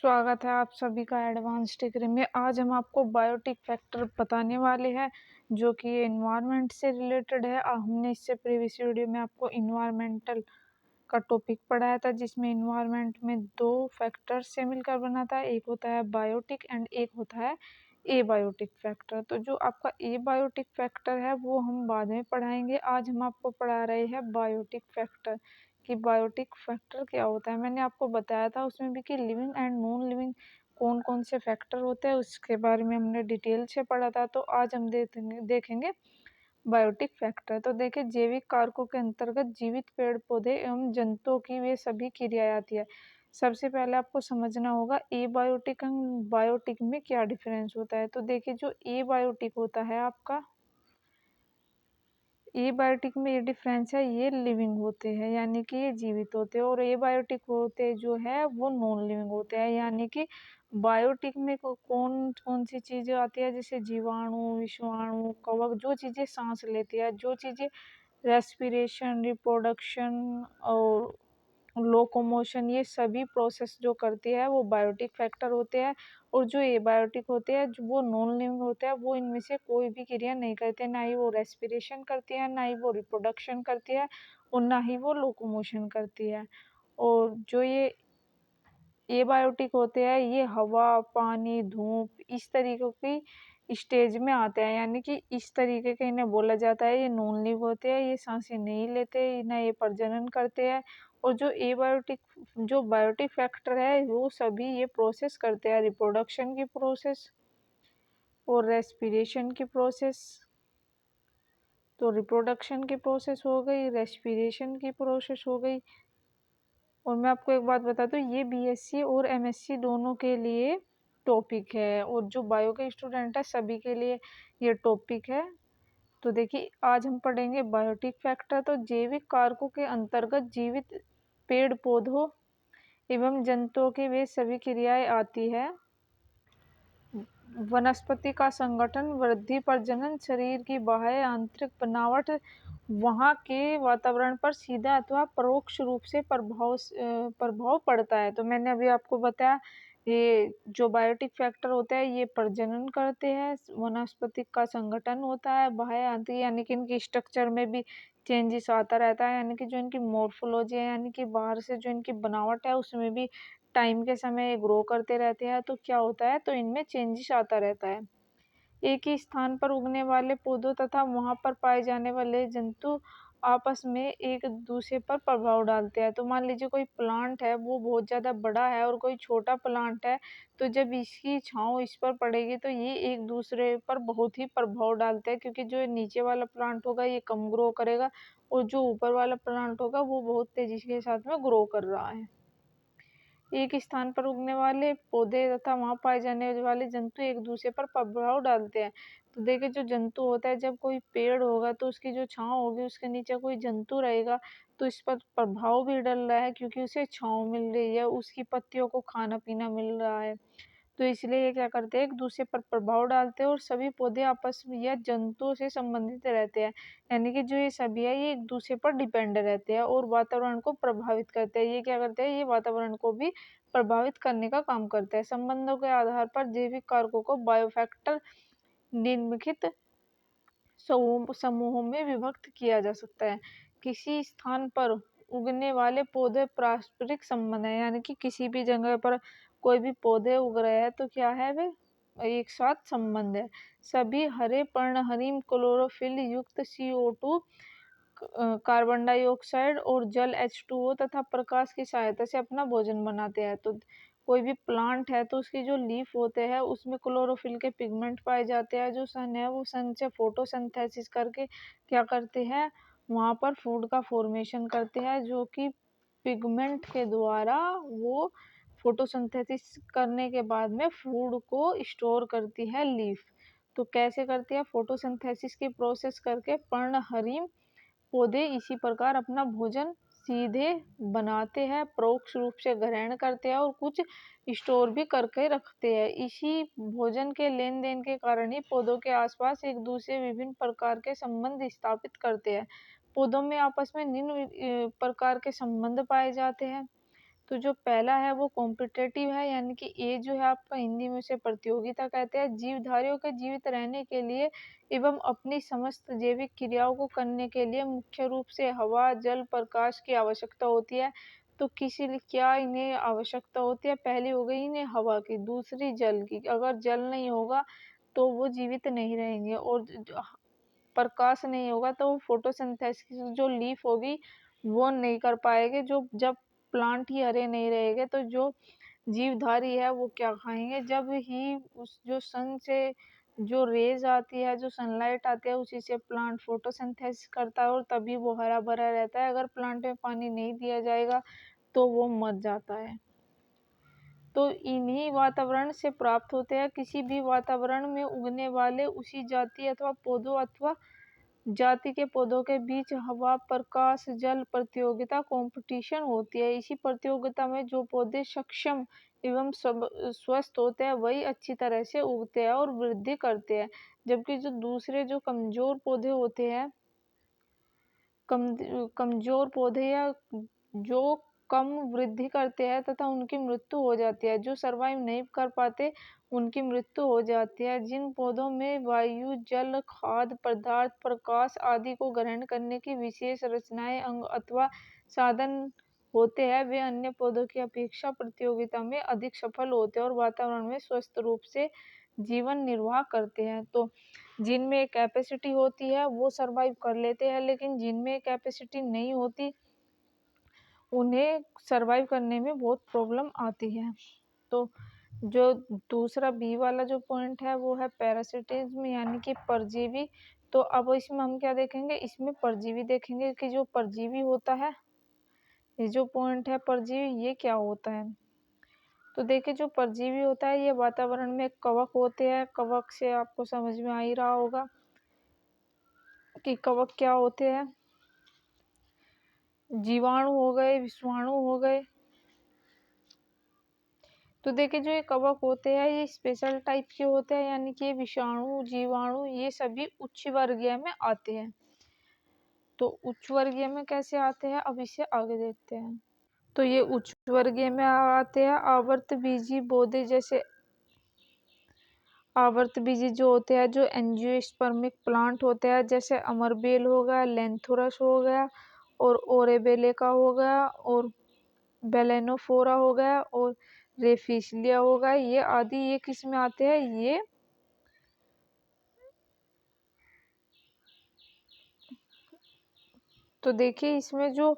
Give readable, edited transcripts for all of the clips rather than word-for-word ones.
स्वागत है आप सभी का एडवांस डिग्री में। आज हम आपको बायोटिक फैक्टर बताने वाले हैं जो कि एनवायरनमेंट से रिलेटेड है। हमने इससे प्रीवियस वीडियो में आपको इन्वायरमेंटल का टॉपिक पढ़ाया था, जिसमें इन्वायरमेंट में दो फैक्टर्स से मिलकर बना था। एक होता है बायोटिक एंड एक होता है ए बायोटिक फैक्टर। तो जो आपका ए बायोटिक फैक्टर है वो हम बाद में पढ़ाएंगे। आज हम आपको पढ़ा रहे हैं बायोटिक फैक्टर कि बायोटिक फैक्टर क्या होता है। मैंने आपको बताया था उसमें भी कि लिविंग एंड नॉन लिविंग कौन कौन से फैक्टर होते हैं, उसके बारे में हमने डिटेल से पढ़ा था। तो आज हम देखेंगे बायोटिक फैक्टर। तो देखिए, जैविक कारकों के अंतर्गत जीवित पेड़ पौधे एवं जंतुओं की वे सभी क्रियाएं आती है। सबसे पहले आपको समझना होगा ए बायोटिक एंड बायोटिक में क्या डिफरेंस होता है। तो देखिए, जो ए बायोटिक होता है आपका, ए बायोटिक में ये डिफरेंस है, ये लिविंग होते हैं यानी कि ये जीवित होते हैं, और ए बायोटिक होते जो है वो नॉन लिविंग होते हैं यानी कि बायोटिक में कौन कौन सी चीजें आती है, जैसे जीवाणु, विषाणु, कवक, जो चीजें सांस लेती है, जो चीजें रेस्पिरेशन, रिप्रोडक्शन और लोकोमोशन, ये सभी प्रोसेस जो करती है वो बायोटिक फैक्टर होते हैं। और जो एबायोटिक होते हैं जो वो नॉन लिविंग होते हैं, वो इनमें से कोई भी क्रिया नहीं करते, ना ही वो रेस्पिरेशन करती है, ना ही वो रिप्रोडक्शन करती है, और ना ही वो लोकोमोशन करती है। और जो ये एबायोटिक होते हैं ये हवा, पानी, धूप, इस तरीके की स्टेज में आते हैं यानी कि इस तरीके के इन्हें बोला जाता है। ये नॉन लिव होते हैं, ये सांसें नहीं लेते, ना ये प्रजनन करते हैं। और जो एबायोटिक जो बायोटिक फैक्टर है वो सभी ये प्रोसेस करते हैं, रिप्रोडक्शन की प्रोसेस और रेस्पिरेशन की प्रोसेस। तो रिप्रोडक्शन की प्रोसेस हो गई, रेस्पिरेशन की प्रोसेस हो गई। और मैं आपको एक बात बता दूं, ये बीएससी और एमएससी दोनों के लिए टॉपिक है, और जो बायो के स्टूडेंट है सभी के लिए ये टॉपिक है। तो देखिए, आज हम पढ़ेंगे बायोटिक फैक्टर। तो जैविक कारकों के अंतर्गत जीवित पेड़ पौधों एवं जंतुओं की वे सभी क्रियाएं आती है। वनस्पति का संगठन, वृद्धि, प्रजनन, शरीर की बाह्य आंतरिक बनावट, वहाँ के वातावरण पर सीधा अथवा परोक्ष रूप से प्रभाव पड़ता है। तो मैंने अभी आपको बताया, ये जो बायोटिक फैक्टर होते हैं ये प्रजनन करते हैं, वनस्पति का संगठन होता है, बाह्य आंतरिक यानी कि इनकी स्ट्रक्चर में भी चेंजेस आता रहता है, यानी कि जो इनकी मॉर्फोलॉजी है यानी कि बाहर से जो इनकी बनावट है उसमें भी टाइम के समय ग्रो करते रहते हैं। तो क्या होता है, तो इनमें चेंजेस आता रहता है। एक ही स्थान पर उगने वाले पौधों तथा वहां पर पाए जाने वाले जंतु आपस में एक दूसरे पर प्रभाव डालते हैं। तो मान लीजिए कोई प्लांट है वो बहुत ज़्यादा बड़ा है और कोई छोटा प्लांट है, तो जब इसकी छांव इस पर पड़ेगी तो ये एक दूसरे पर बहुत ही प्रभाव डालते हैं, क्योंकि जो नीचे वाला प्लांट होगा ये कम ग्रो करेगा और जो ऊपर वाला प्लांट होगा वो बहुत तेजी के साथ में ग्रो कर रहा है। एक स्थान पर उगने वाले पौधे तथा वहां पाए जाने वाले जंतु एक दूसरे पर प्रभाव डालते हैं। तो देखिए, जो जंतु होता है, जब कोई पेड़ होगा तो उसकी जो छांव होगी उसके नीचे कोई जंतु रहेगा, तो इस पर प्रभाव भी डल रहा है क्योंकि उसे छांव मिल रही है, उसकी पत्तियों को खाना पीना मिल रहा है। तो इसलिए ये क्या करते हैं, एक दूसरे पर प्रभाव डालते हैं, और सभी पौधे आपस में या जंतुओं से संबंधित रहते हैं। यानी कि जो ये सभी है ये एक दूसरे पर डिपेंड रहते हैं और वातावरण को प्रभावित करते हैं। ये क्या करते हैं, ये वातावरण को भी प्रभावित करने का काम करते हैं। संबंधों के आधार पर जैविक कारकों को बायोफैक्टर निम्नलिखित समूहों में विभक्त किया जा सकता है। किसी स्थान पर उगने वाले पौधे पारस्परिक संबंध है, यानी कि किसी भी जगह पर कोई भी पौधे उग रहे हैं तो क्या है, वे एक साथ संबंध है। सभी हरे पर्णहरिम क्लोरोफिल युक्त CO2, कार्बन डाइऑक्साइड और जल H2O तथा प्रकाश की सहायता से अपना भोजन बनाते हैं। तो कोई भी प्लांट है तो उसकी जो लीफ होते हैं उसमें क्लोरोफिल के पिगमेंट पाए जाते हैं। जो सन है वो सन से फोटोसिंथेसिस करके क्या करते हैं, वहां पर फूड का फॉर्मेशन करते हैं, जो कि पिगमेंट के द्वारा वो फोटोसिंथेसिस करने के बाद में फूड को स्टोर करती है लीफ। तो कैसे करती है, फोटोसिंथेसिस की प्रोसेस करके पर्णहरिम पौधे इसी प्रकार अपना भोजन सीधे बनाते हैं, परोक्ष रूप से ग्रहण करते हैं और कुछ स्टोर भी करके रखते हैं। इसी भोजन के लेन देन के कारण ही पौधों के आसपास एक दूसरे विभिन्न प्रकार के संबंध स्थापित करते हैं। पौधों में आपस में निम्न प्रकार के संबंध पाए जाते हैं। तो जो पहला है वो कॉम्पिटिटिव है, यानी कि ये जो है आपका हिंदी में उसे प्रतियोगिता कहते हैं। जीवधारियों के जीवित रहने के लिए एवं अपनी समस्त जैविक क्रियाओं को करने के लिए मुख्य रूप से हवा, जल, प्रकाश की आवश्यकता होती है। तो किसी लिए क्या इन्हें आवश्यकता होती है? पहली हो गई इन्हें हवा की, दूसरी जल की। अगर जल नहीं होगा तो वो जीवित नहीं रहेंगे, और प्रकाश नहीं होगा तो फोटोसिंथेसिस जो लीफ होगी वो नहीं कर पाएंगे। जो जब प्लांट ही हरे नहीं रहेंगे तो जो जीवधारी है वो क्या खाएंगे? जब ही उस जो सन से जो रेज आती है, जो सनलाइट आती है, उसी से प्लांट फोटोसिंथेसिस करता है और तभी वो हरा भरा रहता है। अगर प्लांट में पानी नहीं दिया जाएगा तो वो मर जाता है। तो इन्हीं वातावरण से प्राप्त होते हैं। किसी भी वातावरण में उगने वाले उसी जाति अथवा पौधों अथवा जाति के पौधों के बीच हवा, प्रकाश, जल प्रतियोगिता कंपटीशन होती है। इसी प्रतियोगिता में जो पौधे सक्षम एवं स्वस्थ होते हैं वही अच्छी तरह से उगते हैं और वृद्धि करते हैं, जबकि जो दूसरे जो कमजोर पौधे होते हैं, कम कमजोर पौधे या जो कम वृद्धि करते हैं तथा उनकी मृत्यु हो जाती है, जो सरवाइव नहीं कर पाते उनकी मृत्यु हो जाती है। जिन पौधों में वायु, जल, खाद्य पदार्थ, प्रकाश आदि को ग्रहण करने की विशेष रचनाएं, अंग अथवा साधन होते हैं, वे अन्य पौधों की अपेक्षा प्रतियोगिता में अधिक सफल होते हैं और वातावरण में स्वस्थ रूप से जीवन निर्वाह करते हैं। तो जिनमें कैपेसिटी होती है वो सरवाइव कर लेते हैं, लेकिन जिनमें कैपेसिटी नहीं होती उन्हें सरवाइव करने में बहुत प्रॉब्लम आती है। तो जो दूसरा बी वाला जो पॉइंट है वो है पैरासिटिज्म, यानी कि परजीवी। तो अब इसमें हम क्या देखेंगे? इसमें परजीवी देखेंगे कि जो परजीवी होता है, ये जो पॉइंट है परजीवी, ये क्या होता है। तो देखिए जो परजीवी होता है ये वातावरण में कवक होते हैं। कवक से आपको समझ में आ ही रहा होगा कि कवक क्या होते हैं। जीवाणु हो गए, विषाणु हो गए। तो देखिए जो ये कवक होते हैं ये स्पेशल टाइप के होते हैं, यानी कि विषाणु, जीवाणु ये सभी उच्च वर्गीय में आते हैं। तो उच्च वर्गीय में कैसे आते हैं अब इसे आगे देखते हैं। तो ये उच्च वर्गीय में आते हैं आवर्त बीजी पौधे, जैसे आवर्त बीजी जो होते हैं, जो एंजियोस्पर्मिक प्लांट होते हैं, जैसे अमरबेल हो गया, लेंथुरस हो गया और ओरेबेलेका हो गया और बेलेनोफोरा हो गया और रेफिसलिया हो गया, ये आदि ये किस में आते हैं? ये तो देखिए इसमें जो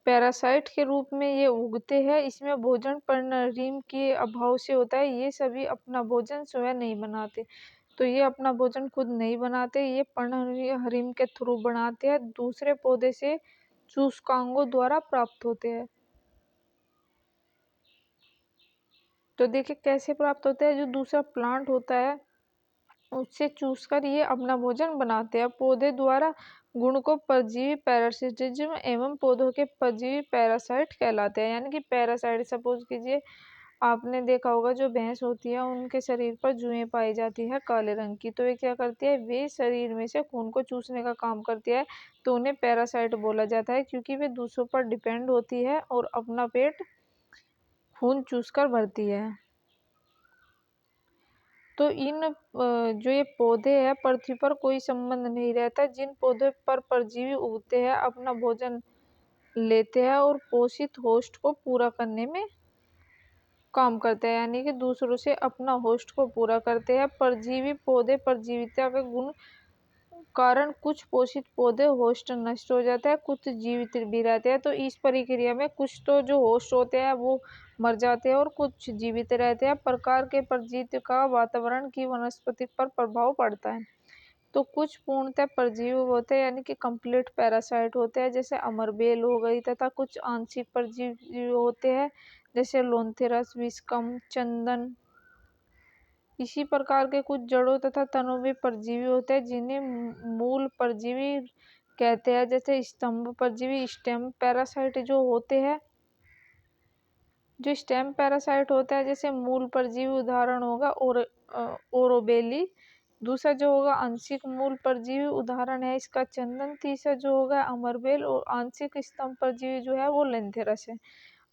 पैरासाइट के रूप में ये उगते हैं, इसमें भोजन पर्णहरिम के अभाव से होता है। ये सभी अपना भोजन स्वयं नहीं बनाते। तो ये अपना भोजन खुद नहीं बनाते, ये पर्णहरिम के थ्रू बनाते हैं, दूसरे पौधे से चूसकांगों द्वारा प्राप्त होते हैं। तो देखिए कैसे प्राप्त होते हैं? जो दूसरा प्लांट होता है उससे चूसकर ये अपना भोजन बनाते हैं। पौधे द्वारा गुण को परजीवी पैरासिटिज्म एवं पौधों के परजीवी पैरासाइट कहलाते हैं। यानी कि पैरासाइट, सपोज कीजिए आपने देखा होगा जो भैंस होती है उनके शरीर पर जुएं पाई जाती है काले रंग की, तो ये क्या करती है? वे शरीर में से खून को चूसने का काम करती है, तो उन्हें पैरासाइट बोला जाता है, क्योंकि वे दूसरों पर डिपेंड होती है और अपना पेट खून चूसकर भरती है। तो जो ये पौधे हैं पृथ्वी पर कोई संबंध नहीं रहता। जिन पौधे पर परजीवी उगते हैं अपना भोजन लेते हैं और पोषित होस्ट को पूरा करने में काम करते हैं, यानी कि दूसरों से अपना होस्ट को पूरा करते हैं। परजीवी पौधे परजीविता के गुण कारण कुछ पोषित पौधे होस्ट नष्ट हो जाता है, कुछ जीवित भी रहते हैं। तो इस प्रक्रिया में कुछ तो जो होस्ट होते हैं वो मर जाते हैं और कुछ जीवित रहते हैं। प्रकार के परजीवी का वातावरण की वनस्पति पर प्रभाव पड़ता है। तो कुछ पूर्णतः परजीवी होते हैं, यानी कि कंप्लीट पैरासाइट होते हैं, जैसे अमरबेल हो गई, तथा कुछ आंशिक परजीवी होते हैं, जैसे लोन्थेरस, विस्कम, चंदन। इसी प्रकार के कुछ जड़ों तथा तनों में परजीवी होते हैं जिन्हें मूल परजीवी कहते हैं, जैसे स्तंभ परजीवी, स्टेम पैरासाइट जो होते हैं। जो स्टेम पैरासाइट होता है जैसे मूल परजीवी उदाहरण होगा और ओरोबेली। दूसरा जो होगा आंशिक मूल परजीवी उदाहरण है इसका चंदन। तीसरा जो होगा अमरबेल और आंशिक स्तंभ परजीवी जो है वो लेंथेरस है।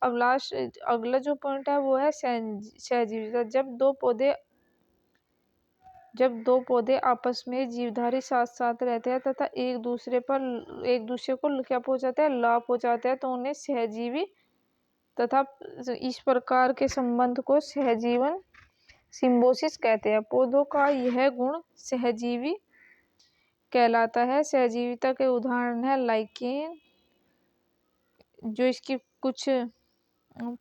अब लास्ट अगला जो पॉइंट है वो है सहजीविता। जब दो पौधे आपस में जीवधारी साथ साथ रहते हैं तथा एक दूसरे को क्या पहुंचाते हैं, लाभ पहुंचाते हैं, तो उन्हें सहजीवी तथा इस प्रकार के संबंध को सहजीवन सिम्बोसिस कहते हैं। पौधों का यह गुण सहजीवी कहलाता है। सहजीविता के उदाहरण है लाइकेन, जो इसकी कुछ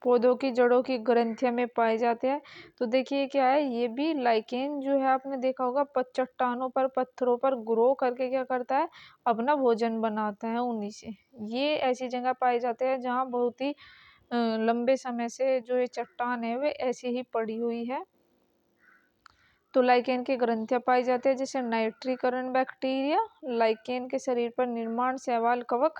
पौधों की जड़ों की ग्रंथियों में पाए जाते हैं। तो देखिए क्या है, ये भी लाइकेन जो है आपने देखा होगा चट्टानों पर पत्थरों पर ग्रो करके क्या करता है, अपना भोजन बनाता है उन्हीं से। ये ऐसी जगह पाए जाते हैं जहाँ बहुत ही लंबे समय से जो ये चट्टान है वे ऐसी ही पड़ी हुई है। तो लाइकेन की ग्रंथियां पाई जाती है, जैसे नाइट्रीकरण बैक्टीरिया। लाइकेन के शरीर पर निर्माण शैवाल कवक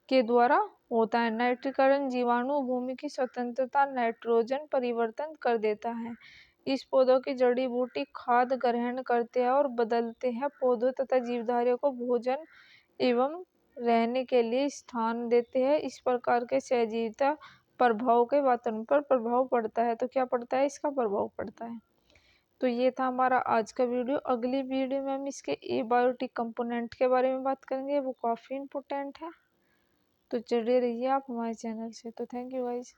के द्वारा होता है। नाइट्रीकरण जीवाणु भूमि की स्वतंत्रता नाइट्रोजन परिवर्तन कर देता है। इस पौधों की जड़ी बूटी खाद ग्रहण करते हैं और बदलते हैं पौधों तथा जीवधारियों को भोजन एवं रहने के लिए स्थान देते हैं। इस प्रकार के सहजीविता प्रभाव के वातावरण पर प्रभाव पड़ता है। तो क्या पड़ता है, इसका प्रभाव पड़ता है। तो ये था हमारा आज का वीडियो। अगली वीडियो में हम इसके एबायोटिक कंपोनेंट के बारे में बात करेंगे, वो काफ़ी इम्पोर्टेंट है। तो जुड़े रहिए आप हमारे चैनल से। तो थैंक यू गाइज।